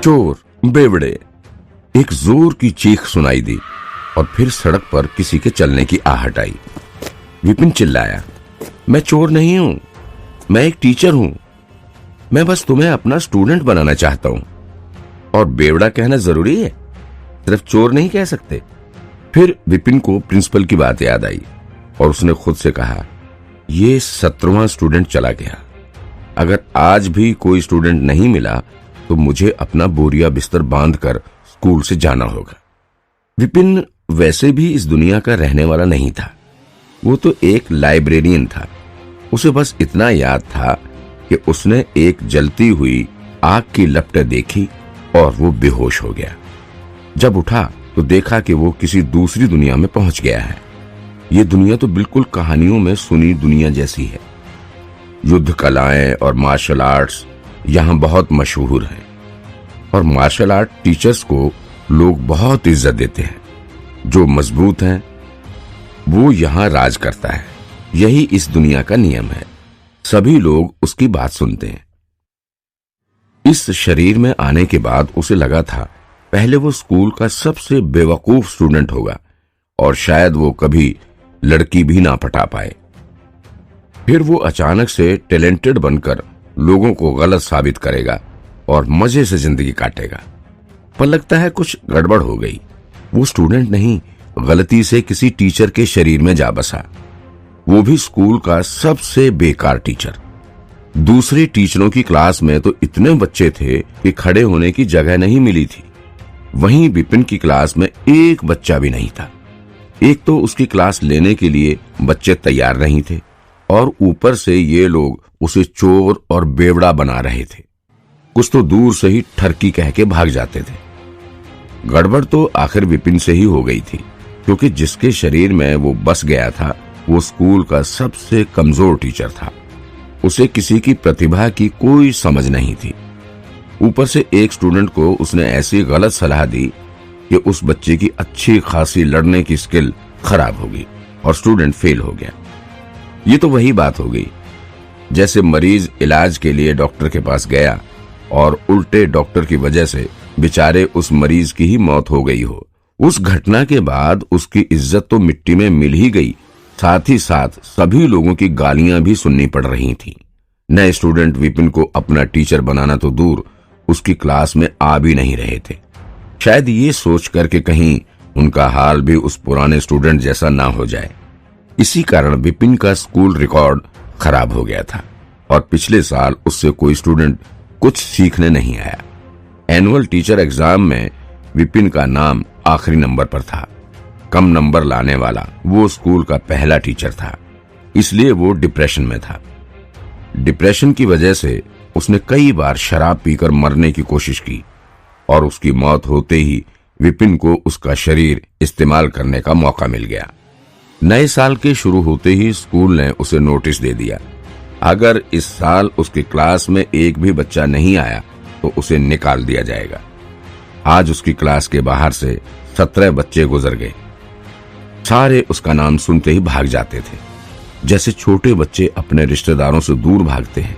चोर, बेवड़े। एक जोर की चीख सुनाई दी और फिर सड़क पर किसी के चलने की आहट आई। विपिन चिल्लाया, मैं चोर नहीं हूं, मैं एक टीचर हूं। मैं बस तुम्हें अपना स्टूडेंट बनाना चाहता हूं। और बेवड़ा कहना जरूरी है? सिर्फ चोर नहीं कह सकते। फिर विपिन को प्रिंसिपल की बात याद आई और उसने खुद से कहा, ये 17वां स्टूडेंट चला गया। अगर आज भी कोई स्टूडेंट नहीं मिला तो मुझे अपना बोरिया बिस्तर बांधकर स्कूल से जाना होगा। विपिन वैसे भी इस दुनिया का रहने वाला नहीं था। वो तो एक लाइब्रेरियन था। उसे बस इतना याद था कि उसने एक जलती हुई आग की लपटें देखी और वो बेहोश हो गया। जब उठा तो देखा कि वो किसी दूसरी दुनिया में पहुंच गया है। ये दुनिया तो बिल्कुल कहानियों में सुनी दुनिया जैसी है। युद्ध कलाएं और मार्शल आर्ट्स यहाँ बहुत मशहूर है और मार्शल आर्ट टीचर्स को लोग बहुत इज्जत देते हैं। जो मजबूत हैं वो यहाँ राज करता है। यही इस दुनिया का नियम है। सभी लोग उसकी बात सुनते हैं। इस शरीर में आने के बाद उसे लगा था पहले वो स्कूल का सबसे बेवकूफ स्टूडेंट होगा और शायद वो कभी लड़की भी ना पटा पाए। फिर वो अचानक से टैलेंटेड बनकर लोगों को गलत साबित करेगा और मजे से जिंदगी काटेगा। पर लगता है कुछ गड़बड़ हो गई। वो स्टूडेंट नहीं, गलती से किसी टीचर के शरीर में जा बसा। वो भी स्कूल का सबसे बेकार टीचर। दूसरे टीचरों की क्लास में तो इतने बच्चे थे कि खड़े होने की जगह नहीं मिली थी। वहीं विपिन की क्लास में एक बच्चा भी नहीं था। एक तो उसकी क्लास लेने के लिए बच्चे तैयार नहीं थे और ऊपर से ये लोग उसे चोर और बेवड़ा बना रहे थे। कुछ तो दूर से ही ठरकी कह के भाग जाते थे। गड़बड़ तो आखिर विपिन से ही हो गई थी, क्योंकि जिसके शरीर में वो बस गया था वो स्कूल का सबसे कमजोर टीचर था। उसे किसी की प्रतिभा की कोई समझ नहीं थी। ऊपर से एक स्टूडेंट को उसने ऐसी गलत सलाह दी कि उस बच्चे की अच्छी खासी लड़ने की स्किल खराब हो गई और स्टूडेंट फेल हो गया। ये तो वही बात हो गई जैसे मरीज इलाज के लिए डॉक्टर के पास गया और उल्टे डॉक्टर की वजह से बेचारे उस मरीज की ही मौत हो गई हो। उस घटना के बाद उसकी इज्जत तो मिट्टी में मिल ही गई, साथ ही साथ सभी लोगों की गालियां भी सुननी पड़ रही थीं। नए स्टूडेंट विपिन को अपना टीचर बनाना तो दूर, उसकी क्लास में आ भी नहीं रहे थे। शायद ये सोच कर के कहीं उनका हाल भी उस पुराने स्टूडेंट जैसा ना हो जाए। इसी कारण विपिन का स्कूल रिकॉर्ड खराब हो गया था और पिछले साल उससे कोई स्टूडेंट कुछ सीखने नहीं आया। एनुअल टीचर एग्जाम में विपिन का नाम आखिरी नंबर पर था। कम नंबर लाने वाला वो स्कूल का पहला टीचर था, इसलिए वो डिप्रेशन में था। डिप्रेशन की वजह से उसने कई बार शराब पीकर मरने की कोशिश की और उसकी मौत होते ही विपिन को उसका शरीर इस्तेमाल करने का मौका मिल गया। नए साल के शुरू होते ही स्कूल ने उसे नोटिस दे दिया, अगर इस साल उसकी क्लास में एक भी बच्चा नहीं आया तो उसे निकाल दिया जाएगा। आज उसकी क्लास के बाहर से 17 बच्चे गुजर गए। सारे उसका नाम सुनते ही भाग जाते थे, जैसे छोटे बच्चे अपने रिश्तेदारों से दूर भागते हैं।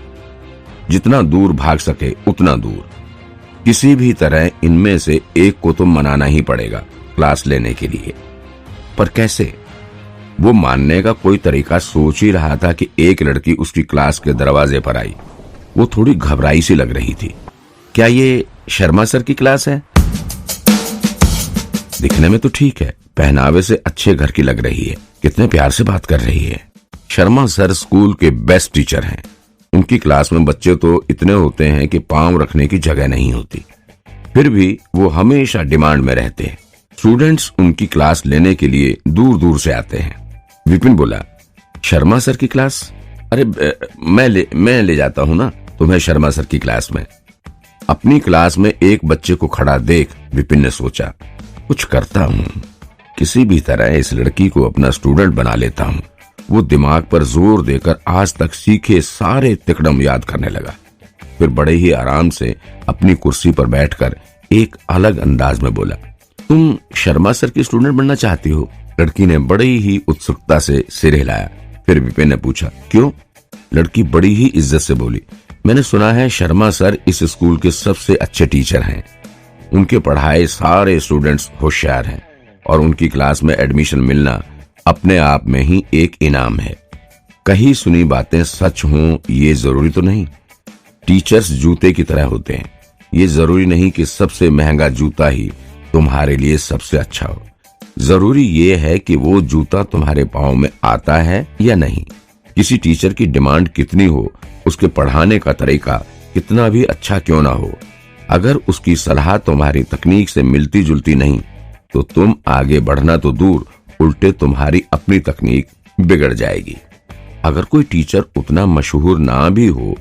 जितना दूर भाग सके उतना दूर। किसी भी तरह इनमें से एक को तो मनाना ही पड़ेगा क्लास लेने के लिए। पर कैसे? वो मानने का कोई तरीका सोच ही रहा था कि एक लड़की उसकी क्लास के दरवाजे पर आई। वो थोड़ी घबराई सी लग रही थी। क्या ये शर्मा सर की क्लास है? दिखने में तो ठीक है, पहनावे से अच्छे घर की लग रही है, कितने प्यार से बात कर रही है। शर्मा सर स्कूल के बेस्ट टीचर हैं। उनकी क्लास में बच्चे तो इतने होते हैं कि पांव रखने की जगह नहीं होती, फिर भी वो हमेशा डिमांड में रहते हैं। स्टूडेंट्स उनकी क्लास लेने के लिए दूर दूर से आते हैं। विपिन बोला, शर्मा सर की क्लास? अरे मैं ले जाता हूँ ना तुम्हें शर्मा सर की क्लास में। अपनी क्लास में एक बच्चे को खड़ा देख विपिन ने सोचा, कुछ करता हूँ, किसी भी तरह इस लड़की को अपना स्टूडेंट बना लेता हूँ। वो दिमाग पर जोर देकर आज तक सीखे सारे तिकड़म याद करने लगा। फिर बड़े ही आराम से अपनी कुर्सी पर बैठकर एक अलग अंदाज में बोला, तुम शर्मा सर की स्टूडेंट बनना चाहती हो? लड़की ने बड़ी ही उत्सुकता से सिर हिलाया। फिर विपिन ने पूछा, क्यों? लड़की बड़ी ही इज्जत से बोली, मैंने सुना है शर्मा सर इस स्कूल के सबसे अच्छे टीचर हैं। उनके पढ़ाए सारे स्टूडेंट्स होशियार हैं और उनकी क्लास में एडमिशन मिलना अपने आप में ही एक इनाम है। कही सुनी बातें सच हों ये जरूरी तो नहीं। टीचर्स जूते की तरह होते हैं, ये जरूरी नहीं कि सबसे महंगा जूता ही तुम्हारे लिए सबसे अच्छा हो। जरूरी ये है कि वो जूता तुम्हारे पाँव में आता है या नहीं। किसी टीचर की डिमांड कितनी हो, उसके पढ़ाने का तरीका कितना भी अच्छा क्यों ना हो, अगर उसकी सलाह तुम्हारी तकनीक से मिलती जुलती नहीं तो तुम आगे बढ़ना तो दूर, उल्टे तुम्हारी अपनी तकनीक बिगड़ जाएगी। अगर कोई टीचर उतना मशहूर ना भी हो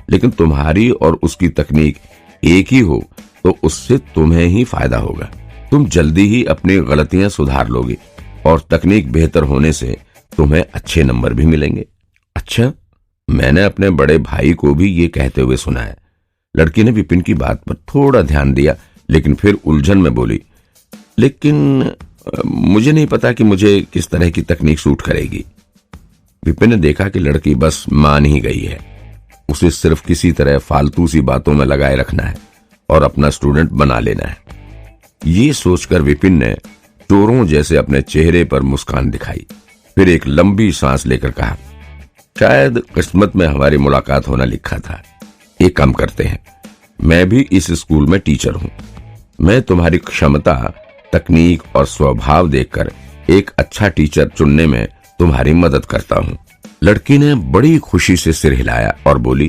लेकिन तुम्हारी और उसकी तकनीक एक ही हो तो उससे तुम्हें ही फायदा होगा। तुम जल्दी ही अपनी गलतियां सुधार लोगे और तकनीक बेहतर होने से तुम्हें अच्छे नंबर भी मिलेंगे। अच्छा, मैंने अपने बड़े भाई को भी ये कहते हुए सुना है। लड़की ने विपिन की बात पर थोड़ा ध्यान दिया लेकिन फिर उलझन में बोली, लेकिन मुझे नहीं पता कि मुझे किस तरह की तकनीक सूट करेगी। विपिन ने देखा कि लड़की बस मान ही गई है, उसे सिर्फ किसी तरह फालतू सी बातों में लगाए रखना है और अपना स्टूडेंट बना लेना है। ये सोचकर विपिन ने चोरों जैसे अपने चेहरे पर मुस्कान दिखाई, फिर एक लंबी सांस लेकर कहा, शायद किस्मत में हमारी मुलाकात होना लिखा था। एक काम करते हैं, मैं भी इस स्कूल में टीचर हूं। मैं तुम्हारी क्षमता, तकनीक और स्वभाव देखकर एक अच्छा टीचर चुनने में तुम्हारी मदद करता हूं। लड़की ने बड़ी खुशी से सिर हिलाया और बोली,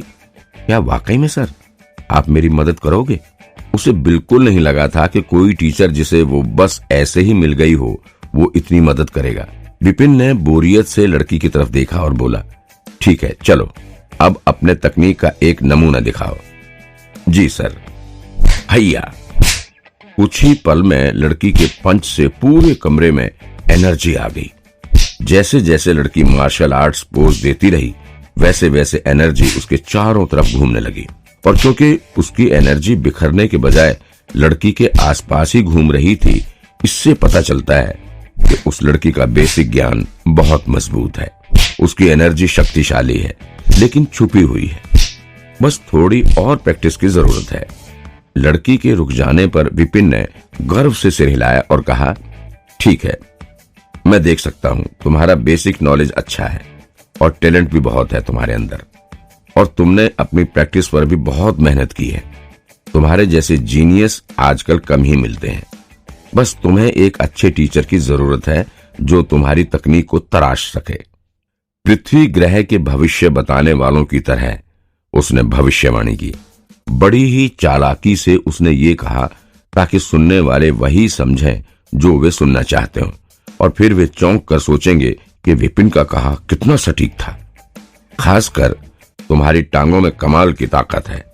क्या वाकई में सर, आप मेरी मदद करोगे? उसे बिल्कुल नहीं लगा था कि कोई टीचर जिसे वो बस ऐसे ही मिल गई हो वो इतनी मदद करेगा। विपिन ने बोरियत से लड़की की तरफ देखा और बोला, ठीक है, चलो अब अपने तकनीक का एक नमूना दिखाओ। जी सर। हैया। कुछ ही पल में लड़की के पंच से पूरे कमरे में एनर्जी आ गई। जैसे जैसे लड़की मार्शल आर्ट्स पोज देती रही वैसे वैसे एनर्जी उसके चारों तरफ घूमने लगी, और क्योंकि उसकी एनर्जी बिखरने के बजाय लड़की के आसपास ही घूम रही थी, इससे पता चलता है कि उस लड़की का बेसिक ज्ञान बहुत मजबूत है। उसकी एनर्जी शक्तिशाली है लेकिन छुपी हुई है, बस थोड़ी और प्रैक्टिस की जरूरत है। लड़की के रुक जाने पर विपिन ने गर्व से सिर हिलाया और कहा, ठीक है, मैं देख सकता हूं तुम्हारा बेसिक नॉलेज अच्छा है और टैलेंट भी बहुत है तुम्हारे अंदर, और तुमने अपनी प्रैक्टिस पर भी बहुत मेहनत की है। तुम्हारे जैसे जीनियस आजकल कम ही मिलते हैं। बस तुम्हें एक अच्छे टीचर की जरूरत है जो तुम्हारी तकनीक को तराश सके। पृथ्वी ग्रह के भविष्य बताने वालों की तरह उसने भविष्यवाणी की। बड़ी ही चालाकी से उसने ये कहा ताकि सुनने वाले वही समझें जो वे सुनना चाहते हो, और फिर वे चौंक कर सोचेंगे कि विपिन का कहा कितना सटीक था। खासकर तुम्हारी टांगों में कमाल की ताकत है,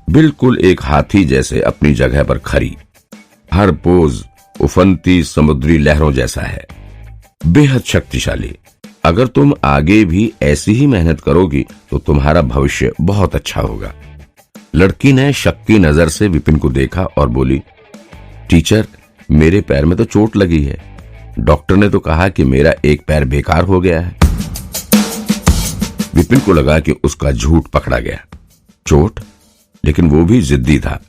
बिल्कुल एक हाथी जैसे अपनी जगह पर खड़ी। हर पोज उफनती समुद्री लहरों जैसा है, बेहद शक्तिशाली। अगर तुम आगे भी ऐसी ही मेहनत करोगी तो तुम्हारा भविष्य बहुत अच्छा होगा। लड़की ने शक की नजर से विपिन को देखा और बोली, टीचर, मेरे पैर में तो चोट लगी है। डॉक्टर ने तो कहा कि मेरा एक पैर बेकार हो गया है। विपिन को लगा कि उसका झूठ पकड़ा गया। चोट? लेकिन वो भी जिद्दी था,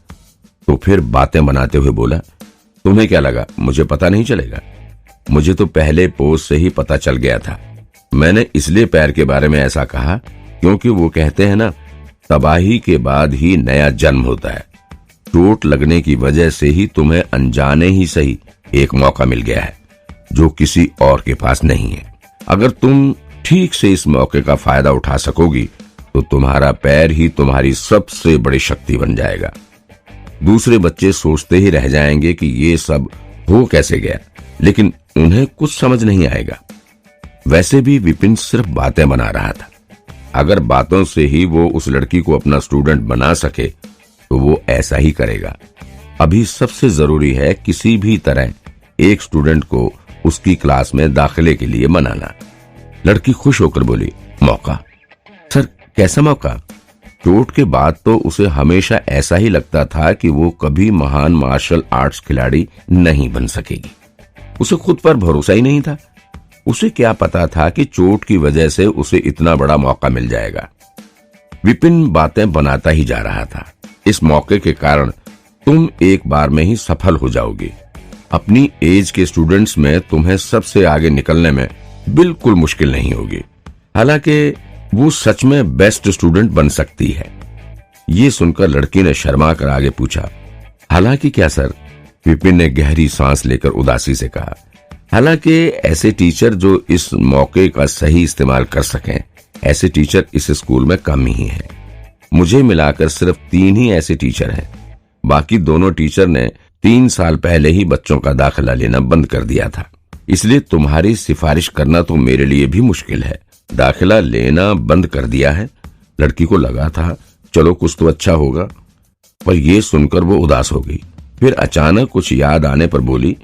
तो फिर बातें बनाते हुए बोला, तुम्हें क्या लगा मुझे पता नहीं चलेगा? मुझे तो पहले पोज से ही पता चल गया था। मैंने इसलिए पैर के बारे में ऐसा कहा क्योंकि वो कहते हैं ना, तबाही के बाद ही नया जन्म होता है। चोट लगने की वजह से ही तुम्हें अनजाने ही सही एक मौका मिल गया है जो किसी और के पास नहीं है। अगर तुम ठीक से इस मौके का फायदा उठा सकोगी तो तुम्हारा पैर ही तुम्हारी सबसे बड़ी शक्ति बन जाएगा। दूसरे बच्चे सोचते ही रह जाएंगे कि ये सब हो कैसे गया, लेकिन उन्हें कुछ समझ नहीं आएगा। वैसे भी विपिन सिर्फ बातें बना रहा था। अगर बातों से ही वो उस लड़की को अपना स्टूडेंट बना सके तो वो ऐसा ही करेगा। अभी सबसे जरूरी है किसी भी तरह एक स्टूडेंट को उसकी क्लास में दाखिले के लिए मनाना। लड़की खुश होकर बोली, मौका? सर, कैसा मौका? चोट के बाद तो उसे हमेशा ऐसा ही लगता था कि वो कभी महान मार्शल आर्ट्स खिलाड़ी नहीं बन सकेगी। उसे खुद पर भरोसा ही नहीं था। उसे क्या पता था कि चोट की वजह से उसे इतना बड़ा मौका मिल जाएगा। विपिन बातें बनाता ही जा रहा था। इस मौके के कारण तुम एक बार में ही सफल हो जाओगे। अपनी एज के स्टूडेंट्स में तुम्हें सबसे आगे निकलने में बिल्कुल मुश्किल नहीं होगी। हालांकि वो सच में बेस्ट स्टूडेंट बन सकती है। ये सुनकर लड़की ने शर्मा कर आगे पूछा, हालांकि क्या सर? विपिन ने गहरी सांस लेकर उदासी से कहा, हालांकि ऐसे टीचर जो इस मौके का सही इस्तेमाल कर सकें, ऐसे टीचर इस स्कूल में कम ही हैं। मुझे मिलाकर सिर्फ 3 ही ऐसे टीचर हैं। बाकी दोनों टीचर ने 3 साल पहले ही बच्चों का दाखिला लेना बंद कर दिया था। इसलिए तुम्हारी सिफारिश करना तो मेरे लिए भी मुश्किल है। दाखिला लेना बंद कर दिया है? लड़की को लगा था चलो कुछ तो अच्छा होगा, पर यह सुनकर वो उदास हो गई। फिर अचानक कुछ याद आने पर बोली,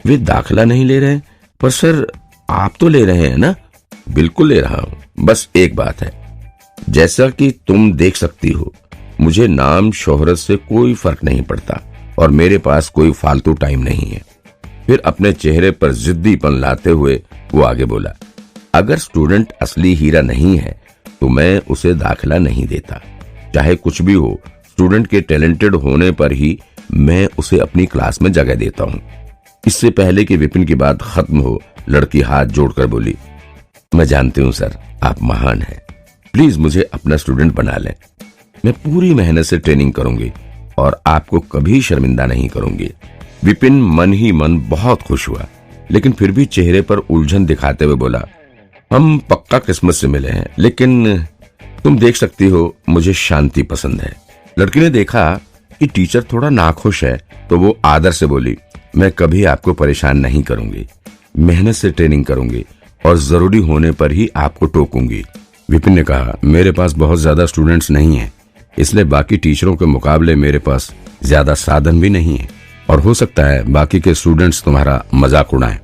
वे दाखिला नहीं ले रहे? पर सर आप तो ले रहे हैं ना? बिल्कुल ले रहा हूं, बस एक बात है, जैसा कि तुम देख सकती हो, मुझे नाम शोहरत से कोई फर्क नहीं पड़ता और मेरे पास कोई फालतू टाइम नहीं है। फिर अपने चेहरे पर जिद्दीपन लाते हुए वो आगे बोला, अगर स्टूडेंट असली हीरा नहीं है तो मैं उसे दाखिला नहीं देता। चाहे कुछ भी हो, स्टूडेंट के टैलेंटेड होने पर ही मैं उसे अपनी क्लास में जगह देता हूँ। इससे पहले कि विपिन की बात खत्म हो, लड़की हाथ जोड़कर बोली, मैं जानती हूँ सर, आप महान हैं। प्लीज मुझे अपना स्टूडेंट बना लें। मैं पूरी मेहनत से ट्रेनिंग करूंगी और आपको कभी शर्मिंदा नहीं करूंगी। विपिन मन ही मन बहुत खुश हुआ, लेकिन फिर भी चेहरे पर उलझन दिखाते हुए बोला, हम पक्का किस्मत से मिले हैं, लेकिन तुम देख सकती हो मुझे शांति पसंद है। लड़की ने देखा कि टीचर थोड़ा नाखुश है तो वो आदर से बोली, मैं कभी आपको परेशान नहीं करूंगी, मेहनत से ट्रेनिंग करूंगी और जरूरी होने पर ही आपको टोकूंगी। विपिन ने कहा, मेरे पास बहुत ज्यादा स्टूडेंट्स नहीं हैं, इसलिए बाकी टीचरों के मुकाबले मेरे पास ज्यादा साधन भी नहीं है और हो सकता है बाकी के स्टूडेंट्स तुम्हारा मजाक उड़ाएं।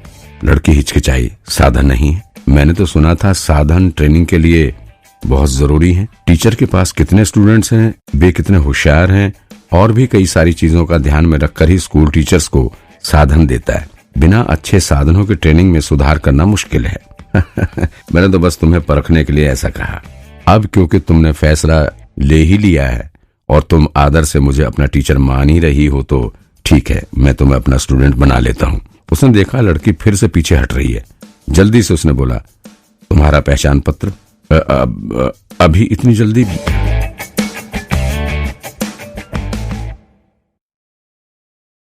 लड़की हिचकिचाई, साधन नहीं है? मैंने तो सुना था साधन ट्रेनिंग के लिए बहुत जरूरी है। टीचर के पास कितने स्टूडेंट्स हैं, वे कितने होशियार हैं और भी कई सारी चीजों का ध्यान में रखकर ही स्कूल टीचर्स को साधन देता है। बिना अच्छे साधनों की ट्रेनिंग में सुधार करना मुश्किल है। मैंने तो बस तुम्हें परखने के लिए ऐसा कहा। अब क्योंकि तुमने फैसला ले ही लिया है और तुम आदर से मुझे अपना टीचर मान ही रही हो तो ठीक है, मैं तुम्हें अपना स्टूडेंट बना लेता हूँ। उसने देखा लड़की फिर से पीछे हट रही है। जल्दी से उसने बोला, तुम्हारा पहचान पत्र? अभी इतनी जल्दी?